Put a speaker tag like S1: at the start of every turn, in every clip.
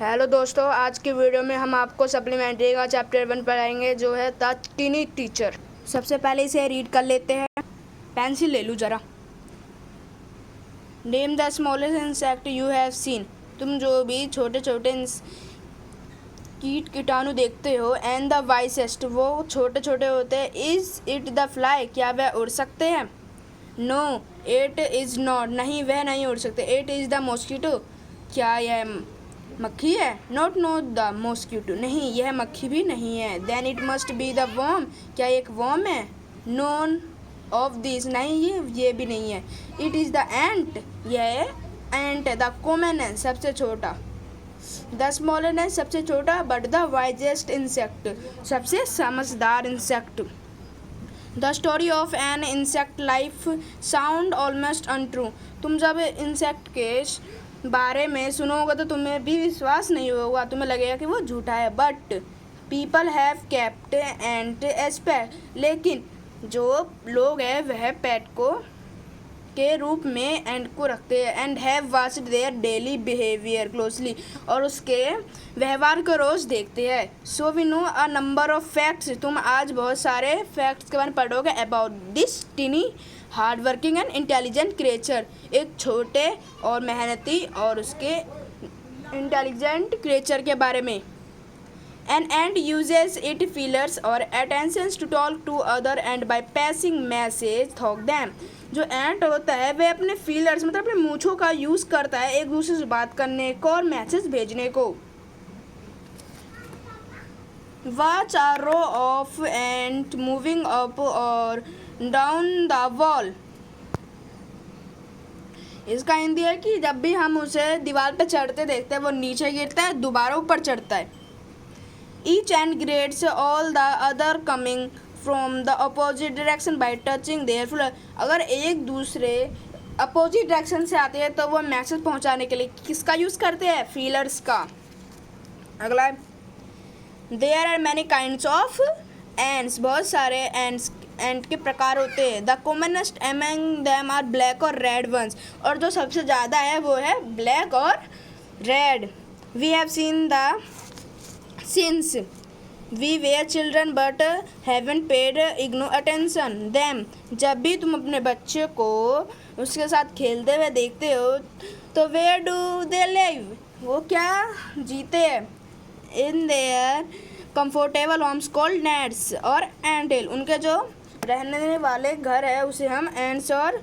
S1: Hello दोस्तों, आज की वीडियो में हम आपको सप्लीमेंट्री का चैप्टर 1 पढ़ाएंगे जो है द टीनी टीचर। सबसे पहले इसे रीड कर लेते हैं। पेंसिल ले लूँ ज़रा। Name the smallest insect you have seen. तुम जो भी छोटे छोटे कीट कीटाणु देखते हो। एंड द वाइसेस्ट, वो छोटे छोटे होते हैं। इज़ इट द फ्लाई, क्या वह उड़ सकते हैं? नो इट इज़ नॉट, नहीं वह नहीं उड़ सकते। इट इज़ द मॉस्किटो, क्या यह मक्खी है? नॉट नॉट द मॉस्किटो, नहीं यह मक्खी भी नहीं है। Then it must be the worm, क्या एक वर्म है? नॉन ऑफ दिस, नहीं ये भी नहीं है। इट इज़ द एंट, यह एंट है। द कॉमन, सबसे छोटा। द स्मॉलेस्ट, सबसे छोटा। बट द वाइजेस्ट इंसेक्ट, सबसे समझदार insect. The story of an insect live sound almost untrue. तुम जब इंसेक्ट के बारे में सुनोगे तो तुम्हें भी विश्वास नहीं होगा, तुम्हें लगेगा कि वो झूठा है। But people have kept ant as pet, लेकिन जो लोग हैं वह पेट को के रूप में एंड को रखते हैं। And have watched their daily behaviour closely, और उसके व्यवहार को रोज़ देखते हैं। So we know a number of facts, तुम आज बहुत सारे फैक्ट्स के बारे में पढ़ोगे about this tiny hard working and intelligent creature, एक छोटे और मेहनती और उसके इंटेलिजेंट क्रिएचर के बारे में। An ant uses its feelers or attentions to talk to other and by passing message through them. जो एंट होता है वह अपने फीलर्स मतलब अपने मूंछों का यूज़ करता है एक दूसरे से बात करने को और मैसेज भेजने को। Watch a row of ants moving up or down the wall. इसका हिंदी है कि जब भी हम उसे दीवार पर चढ़ते देखते हैं वो नीचे गिरता है, दोबारा ऊपर चढ़ता है। Each ant greets all the other coming from the opposite direction by touching their feelers. अगर एक दूसरे अपोजिट डायरेक्शन से आते हैं तो वो मैसेज पहुंचाने के लिए किसका यूज़ करते हैं? फीलर्स का। अगला, there are many kinds of ants, बहुत सारे एंट के प्रकार होते हैं। The commonest among them are black और रेड वंस, और जो सबसे ज़्यादा है वो है ब्लैक और red. We have seen the Since we were children but haven't paid attention them, जब भी तुम अपने बच्चे को उसके साथ खेलते हुए देखते हो तो where do they live, वो क्या जीते हैं? In their comfortable homes called nests और anthill, उनके जो रहने वाले घर है उसे हम ants और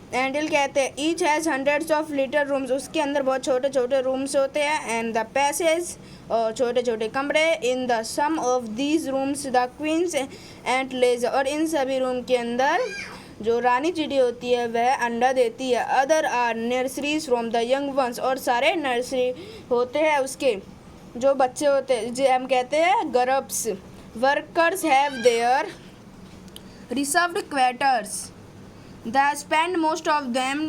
S1: एंडिल कहते हैं। Each has hundreds of little rooms, उसके अंदर बहुत छोटे छोटे रूम्स होते हैं। एंड द पैसेज, और छोटे छोटे कमरे। In the some of these rooms the queens and lays, और इन सभी रूम के अंदर जो रानी चिड़ी होती है वह अंडा देती है। Other are nurseries from the young ones, और सारे नर्सरी होते हैं उसके जो बच्चे होते हैं, जो हम कहते हैं grubs. Workers have their reserved quarters, the spend most of them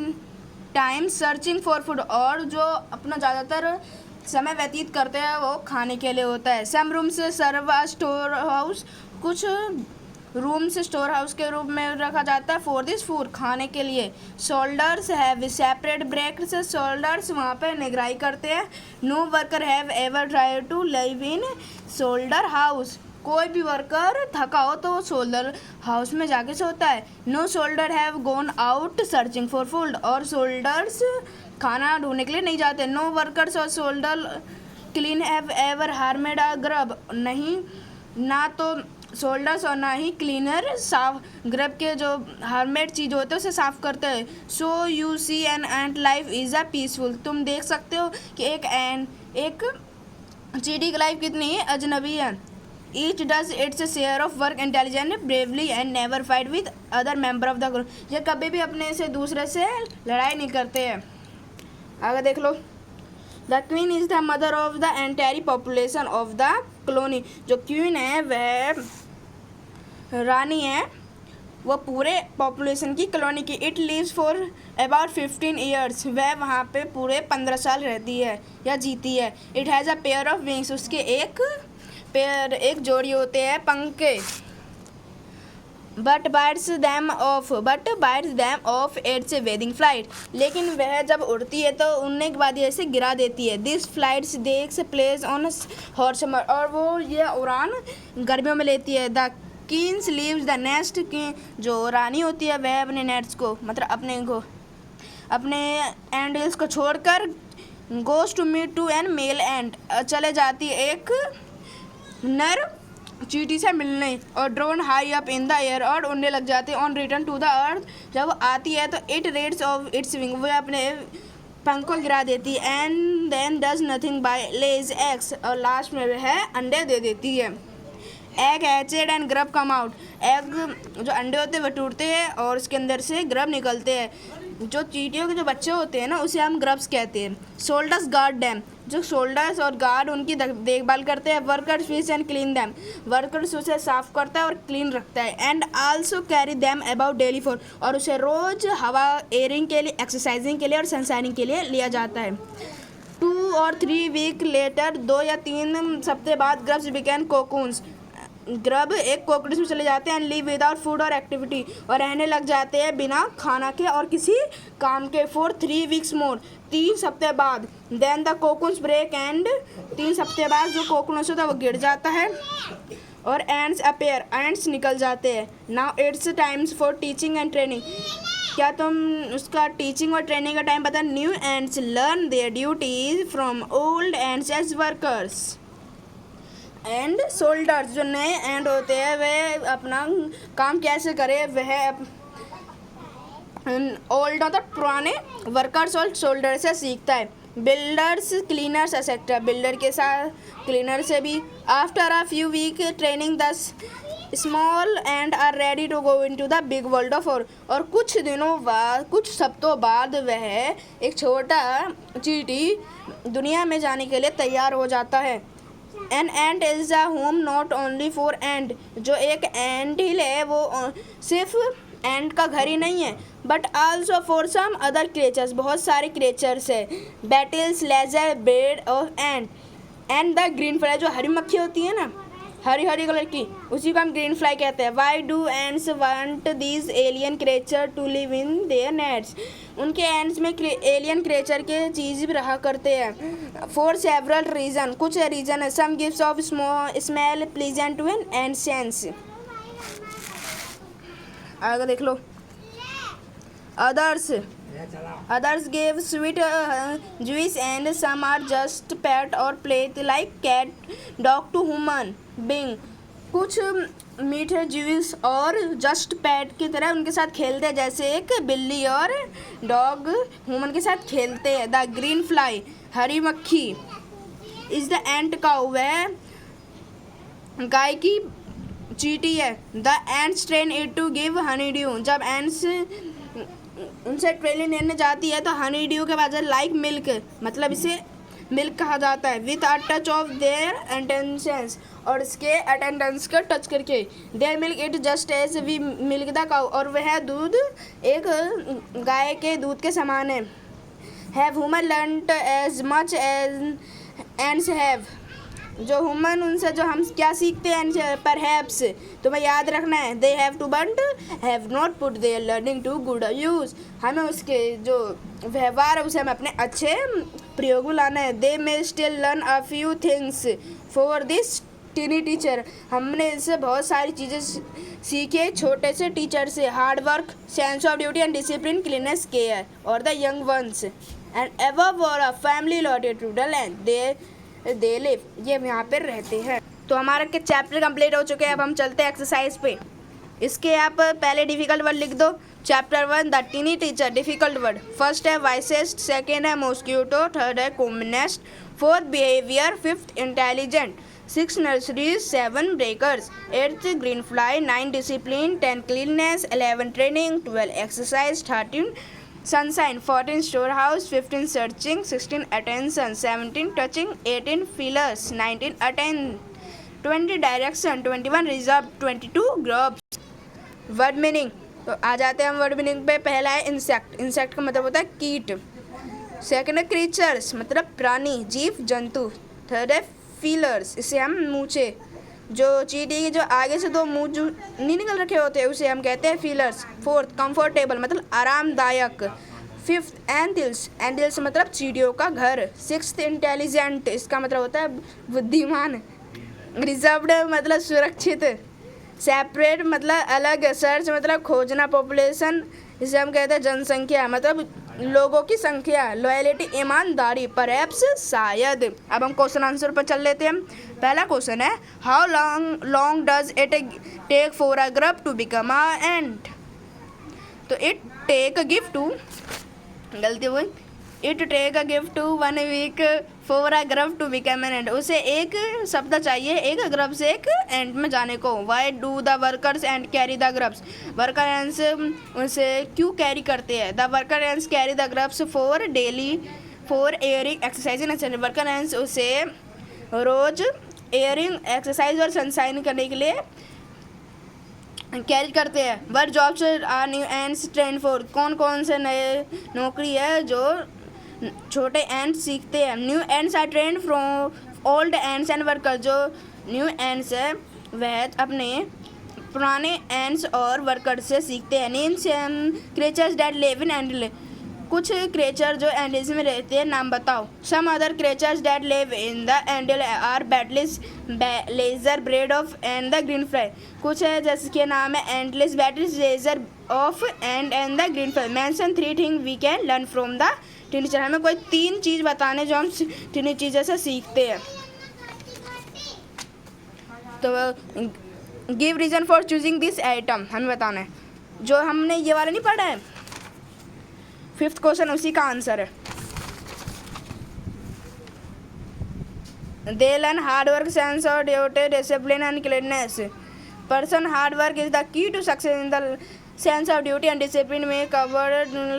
S1: time searching for food, और जो अपना ज़्यादातर समय व्यतीत करते हैं वो खाने के लिए होता है। सम रूम से सर्व अ स्टोर हाउस, कुछ रूम से स्टोर हाउस के रूप में रखा जाता है फॉर दिस फूड, खाने के लिए। Soldiers have separate breaks, soldiers वहाँ पे निगरानी करते हैं। No worker have ever try to live in soldier house, कोई भी वर्कर थका हो तो वो सोल्डर हाउस में जाके सोता है। No soldier have gone out searching for food, और सोल्डर्स खाना ढूंढने के लिए नहीं जाते। नो वर्कर्स और soldier clean have ever harmed a grub, नहीं ना तो सोल्डर्स और ना ही क्लीनर साफ ग्रब के जो हार्मेड चीज़ होते हैं उसे साफ करते हैं। So you see an ant life is a peaceful, तुम देख सकते हो कि एक चींटी की लाइफ कितनी अजनबी है। Each does its share of work intelligently, bravely and never fight with other member of the group. ये कभी भी अपने से दूसरे से लड़ाई नहीं करते हैं। आगे देख लो। The queen is the mother of the entire population of the colony. जो क्वीन है वह रानी है, वो पूरे पॉपुलेशन की कॉलोनी की। It lives for about 15 years, वह वहाँ पे पूरे 15 साल रहती है या जीती है। It has a pair of wings, उसके एक जोड़ी होते हैं पंख के। But bytes them of its weeding flight, लेकिन वह जब उड़ती है तो उड़ने के बाद ऐसे गिरा देती है। This flights takes place on hot summer, और वो ये उड़ान गर्मियों में लेती है। The queens leaves the nest, की जो रानी होती है वह अपने नेट्स को मतलब अपने एंडल्स को छोड़कर goes to meet to an male ant, चले जाती है एक नर चींटी से मिलने, और drone high up in the air, और उड़ने लग जाते हैं। On return to the earth, जब आती है तो it rids of its wing, वो अपने पंख को गिरा देती है। And then does nothing by lays eggs, और लास्ट में वह अंडे दे देती है। Egg hatched and grub come out, egg जो अंडे होते हैं वह टूटते हैं और उसके अंदर से ग्रब निकलते हैं। जो चींटियों के जो बच्चे होते हैं ना उसे हम ग्रब्स कहते हैं। सोल्डर्स गार्ड डैम, जो सोल्डर्स और गार्ड उनकी देखभाल करते हैं। Workers fish and clean them, workers उसे साफ करता है और क्लीन रखता है। And also carry them about daily for, और उसे रोज हवा एयरिंग के लिए, एक्सरसाइजिंग के लिए और सनशाइनिंग के लिए लिया जाता है। 2 or 3 वीक लेटर, 2 या 3 हफ्ते बाद ग्रब्स बिगेन कोकून्स, ग्रब एक कोकून्स में चले जाते हैं। एंड लिव विदाउट फूड और एक्टिविटी, और रहने लग जाते हैं बिना खाना के और किसी काम के। फॉर 3 वीक्स मोर, 3 हफ्ते बाद। Then the cocoons break, and 3 हफ्ते बाद जो कोकून्स होता है वो गिर जाता है और एंड्स अपेयर, एंड्स निकल जाते हैं। Now it's times for teaching and training, क्या तुम उसका टीचिंग और ट्रेनिंग का टाइम पता? New ants learn their duties from old ants as workers. And soldiers, जो नए एंड होते हैं वे अपना काम कैसे करें, वह ओल्ड मतलब पुराने वर्कर्स और सोल्डर से सीखता है। बिल्डर्स, क्लीनर्स एक्सेट्रा, बिल्डर के साथ क्लीनर से भी। After a few week training the small ant are ready to go into the big world of और कुछ दिनों बाद, कुछ हफ्तों बाद वह एक छोटा चींटी दुनिया में जाने के लिए तैयार हो जाता है। An ant is a home not only for ant, जो एक एंट हिल है वो सिर्फ एंट का घर ही नहीं है, but also for some other creatures, बहुत सारे क्रिएचर्स है। Beetles, laser, bed of ant and the green fly, जो हरी मक्खी होती है ना, हरी हरी कलर की, उसी को हम ग्रीन फ्लाई कहते हैं। Why do ants want these alien creature to live in their nests, उनके एंड्स में एलियन क्रिएचर के चीज़ भी रहा करते हैं। फॉर सेवरल रीजन, कुछ रीजन है। Some gives off smell pleasant to an ant sense, आगे देख लो। Others give sweet juice and some are just pet or play like cat, dog to human being, कुछ मीठे जूस और just PAT की तरह उनके साथ खेलते हैं, जैसे एक बिल्ली और डॉग ह्यूमन के साथ खेलते हैं। द ग्रीन फ्लाई, हरी मक्खी, इज द एंट काउ, वह गाय की चींटी है। The ants train it to give honeydew, जब एंट्स उनसे ट्रेनिंग लेने जाती है तो हनी ड्यू के बाद लाइक मिल्क, मतलब इसे मिल्क कहा जाता है। With a touch of their attentions, और इसके अटेंडेंस को टच करके। Their milk it just as we milk the cow, और वह दूध एक गाय के दूध के समान है। Have human learned as much as ants have, जो ह्यूमन उनसे जो हम क्या सीखते हैं, परहैप्स तुम्हें याद रखना है। They have to but have not put their learning to good use, हमें उसके जो व्यवहार है उसे हमें अपने अच्छे प्रयोग में लाना है। They may still learn a few things for this tiny teacher, हमने इससे बहुत सारी चीज़ें सीखे छोटे से टीचर से। Hard work, sense of duty and discipline, cleanness, care और the young ones and above all a family loyalty to the land they live, ये यहाँ पर रहते हैं। तो हमारा के चैप्टर कंप्लीट हो चुके हैं। अब हम चलते हैं एक्सरसाइज पे। इसके आप पहले डिफिकल्ट वर्ड लिख दो। Chapter 1 the tiny teacher, difficult word. First है वाइसेस्ट, सेकेंड है मॉस्क्यूटो, थर्ड है commonest, fourth behaviour, fifth intelligent, 6 nurseries, 7 breakers, 8 green fly, 9 discipline, 10 cleanness, 11 training, 12 exercise, 13 sunshine, 14 storehouse, 15 searching, 16 attention, 17 touching, 18 feelers, 19 attend, 20 direction, 21 reserve, 22 groups। Word meaning, तो आ जाते हैं हम word meaning पे। पहला है insect, insect का मतलब होता है कीट। सेकंड है क्रीचर्स, मतलब प्राणी, जीव जंतु। थर्ड है फीलर्स, इसे हम मूछे जो चींटी के जो आगे से दो मुंह जो नहीं निकल रखे होते हैं उसे हम कहते हैं फीलर्स। फोर्थ कंफर्टेबल मतलब आरामदायक। फिफ्थ एंटिल्स, एंटिल्स मतलब चींटियों का घर। सिक्स्थ इंटेलिजेंट, इसका मतलब होता है बुद्धिमान। रिजर्व्ड मतलब सुरक्षित। सेपरेट मतलब अलग। सर्च मतलब खोजना। पॉपुलेशन जिसे हम कहते हैं जनसंख्या मतलब लोगों की संख्या। लॉयलिटी ईमानदारी। परहैप्स शायद। अब हम क्वेश्चन आंसर पर चल लेते हैं। पहला क्वेश्चन है how long does it take for a group to become a ant. तो it take a gift to, गलती हुई, it take a gift to 1 week for a group to become an ant. उसे एक सप्ताह चाहिए एक group से एक एंट में जाने को। Why do the workers and carry the grubs, worker ants उसे क्यों कैरी करते हैं। The worker ants carry the grubs for daily for airing exercise. Worker ants उसे रोज एयरिंग एक्सरसाइज और सनशाइन करने के लिए कैरी करते हैं। Work jobs are new ants trained for, कौन कौन से नए नौकरी है जो छोटे एंड्स सीखते हैं। New ants are trained from old ants and workers, जो न्यू एंड्स है वह अपने पुराने एंड्स और वर्कर्स से सीखते हैं। Names creatures that live in anthill, कुछ क्रिएचर जो एंडल्स में रहते हैं नाम बताओ। Some other creatures that live in the anthill are beetles, laser, bread of ant the green fly, कुछ है जिसके नाम है endless, beetles, laser of ant the green fly. Mention 3 thing we can learn from the teacher, हमें कोई 3 चीज़ बताने जो हम तीन चीज़ों से सीखते हैं। तो give reason for choosing this item, हमें बताना है। जो हमने ये वाला नहीं पढ़ा है 5th क्वेश्चन, उसी का आंसर है। They learn hard work, sense और duty, discipline and cleanness. Person hard work is the key to success in the sense of duty and discipline may cover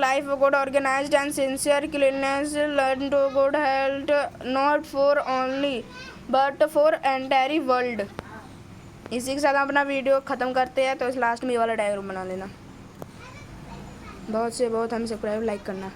S1: life good organized and sincere cleanliness learn to good health not for only but for entire world। इसी के साथ हम अपना video ख़त्म करते हैं। तो इस लास्ट में ये वाला डायग्राम बना लेना। बहुत से बहुत हमें सब्सक्राइब लाइक करना।